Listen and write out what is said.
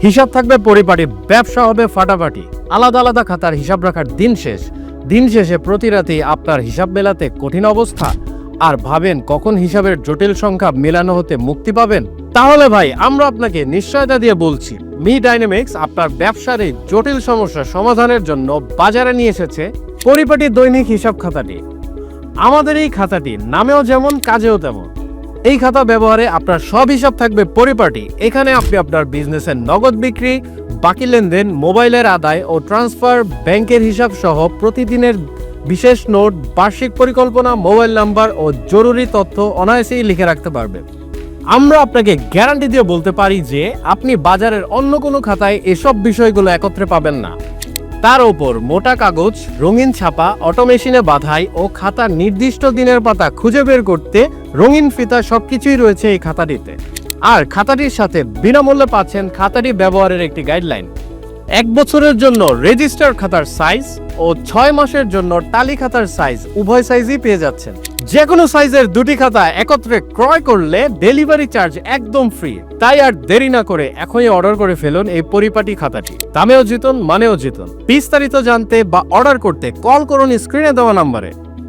হিসাব থাকবে পরিপাটি, ব্যবসা হবে ফাটাফাটি। আলাদা আলাদা খাতার হিসাব রাখার দিন শেষে প্রতি রাতেই আপনার হিসাব মেলাতে কঠিন অবস্থা আর ভাবেন কখন হিসাবের জটিল সংখ্যা মেলানো হতে মুক্তি পাবেন? তাহলে ভাই আমরা আপনাকে নিশ্চয়তা দিয়ে বলছি, মি ডাইনামিক্স আপনার ব্যবসার এই জটিল সমস্যা সমাধানের জন্য বাজারে নিয়ে এসেছে পরিপাটি দৈনিক হিসাব খাতাটি। আমাদের এই খাতাটি নামেও যেমন কাজেও তেমন। এই খাতা ব্যবহারে আপনার সব হিসাব থাকবে পরিপাটি। এখানে আপনি আপনার বিজনেসের নগদ বিক্রি, বাকি লেনদেন, মোবাইলের আদায় ও ট্রান্সফার, ব্যাংকের হিসাব সহ প্রতিদিনের বিশেষ নোট, বার্ষিক পরিকল্পনা, মোবাইল নাম্বার ও জরুরি তথ্য অনায়াসেই লিখে রাখতে পারবেন। আমরা আপনাকে গ্যারান্টি দিয়ে বলতে পারি যে আপনি বাজারের অন্য কোনো খাতায় এসব বিষয়গুলো একত্রে পাবেন না। তার উপর মোটা কাগজ, রঙিন ছাপা, অটোমেশনে বাধাই ও খাতার নির্দিষ্ট দিনের পাতা খুঁজে বের করতে রঙিন ফিতা সবকিছুই রয়েছে এই খাতাটিতে। আর খাতাটির সাথে বিনামূল্যে পাচ্ছেন খাতাটি ব্যবহারের একটি গাইডলাইন। 1 বছরের জন্য রেজিস্টার খাতার সাইজ ও 6 মাসের জন্য টালি খাতার সাইজ, উভয় সাইজই পেয়ে যাচ্ছেন। যে কোনো সাইজের 2টি খাতা একত্রে ক্রয় করলে ডেলিভারি চার্জ একদম ফ্রি। তাই আর দেরি না করে এখনই অর্ডার করে ফেলুন এই পরিপাটি খাতাটি। দামেও জিতুন, মানেও জিতুন। বিস্তারিত জানতে বা অর্ডার করতে কল করুন স্ক্রিনে দেওয়া নাম্বারে।